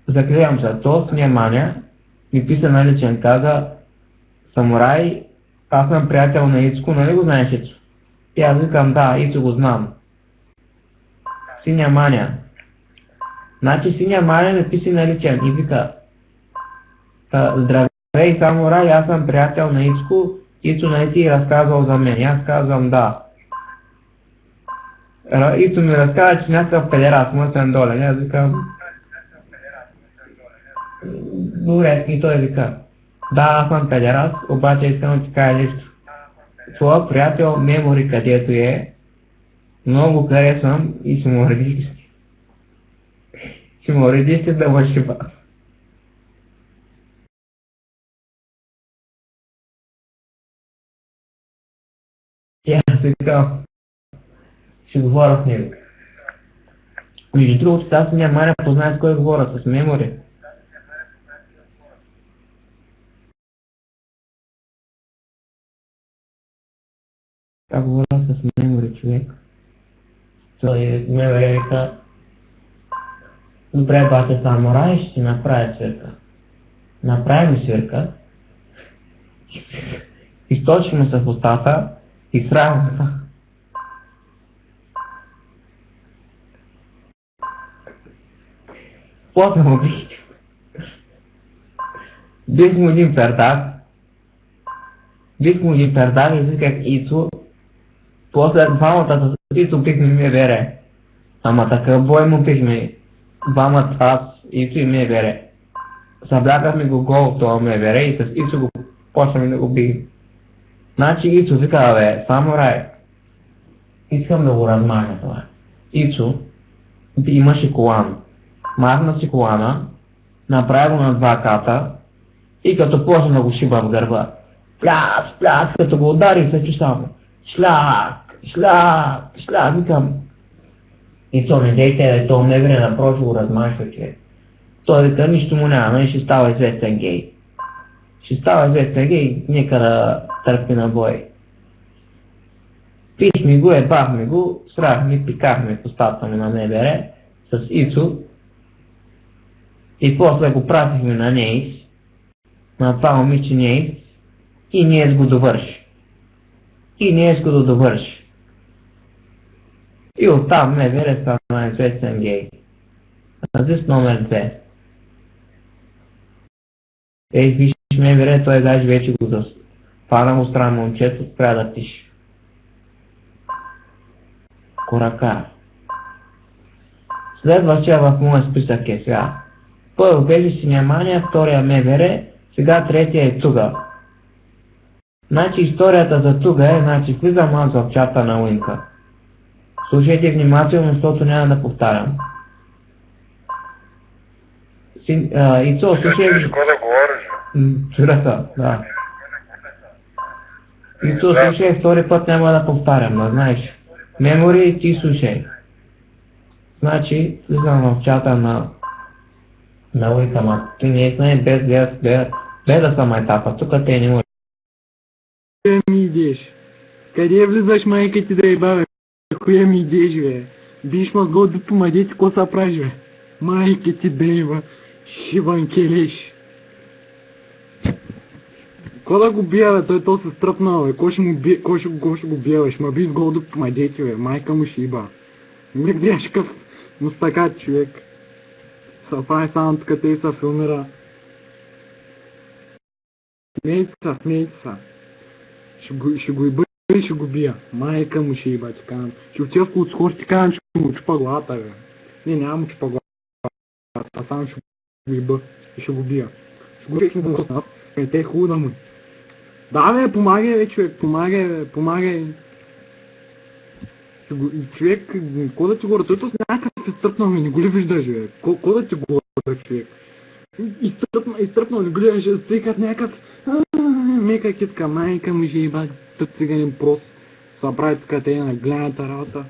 Закривам се. То внимание ми писа на личен, каза самурай, аз съм приятел на Ицко, нали го знаеш Ицо? И аз викам да, Ицо го знам. Синя маня. Значи синя маня ми писа на личен и вика здравей самурай, аз съм приятел на Ицко, Ицо нали ти разказал за мен. И аз казвам да. Ицо ми разказа, че някакъв педерас, мъсен долен. Аз викам добре, и той вика да, аз съм педерас, обаче искам да ти кажа нещо. Твоя приятел Мемори където е, много харесвам и ще му редиш. Ще му редиш да мъжиба. И аз викам, ще говоря с него. Между другото, тази няма да познае с кой говоря, с Мемори. Как говоря с Мемори, човек? Той ме века, добре, бате самурай, ще ти направя свирка. Направи ми свирка, източи му се в устата и срам се. После му бих. Бих му един пердак и виках Ицо. После двамата с Ицо пихме МВР. Ама такъв бой му пихме. Двамата аз, Ицо и МВР. Съблякахме го гол това МВР и с Ицо го почнахме да го бихме. Значи Ицо вика, бе, самурай, искам да го размахна това. Ицо имаше колан. Махна си колана, направи го на два ката и като почна да го шиба в гърба. Пляс, като го удари се чу само. Шлак, викам. И то не дейте, то не време напроче го размашва, че. Той вика, нищо му няма, и ще става известен гей. Нека да търпи на бой. Пихме го, ебахме го, срахме, пикахме в устата му на МВР с Ицо. И после го пратихме на Нейс, на това момиче Нейс, и Нейс го довърши. И оттам МВР стана известен гей. Азис номер 2. Виж МВР, той даже вече го фана му страна момчето, трябва да пише. Корака. Следващия в моя списък е сега. Първо беше Синямания, втория МВР, сега третия е Туга. Значи историята за Туга е, значи влизам аз в чата на Уинка. Слушайте внимателно, защото няма да повтарям. Ицо, слушай... Чудеса, да. Ицо, слушай, втори път няма да повтарям, да знаеш. Мемори, ти слушай. Значи, влизам в чата на Уинка, ма ти не знае без да съм етапа, тук те не може. Къде ми идеш? Къде влизаш, майка ти да ебаве? Хуя ми идеш, бе? Биш мъзгол да помадете, ко са правиш, бе? Майка ти да еба, шиван келеш. Ко да го бия, бе? Той то се стръпнал, бе? Ко ще го бия, бе? Ще ма би с гол да помадете, бе? Майка му ще еба. Не гледаш къв мустакат, човек. Са прави само тук те са филмира. Смейте са. Ще го еба и ще го бия. Майка му ще еба, ти казвам. Ще отида в Кулцхор, ти казвам, ще му чупа главата, бе. Не, няма му чупа главата, само ще го еба и ще го бия. Ще го речем да го те е хубаво да му. Да, бе, помагай, бе, човек, помагай. Човек, ко да ти го той някакъв се стръпнал, не го ли виждаш, бе? Ко да ти го човек? Изтръпнал, не го ли виждаш, стикат някакъв... Мека китка, майка му ще еба, тък циганин прост. Са прави така те на гледната работа.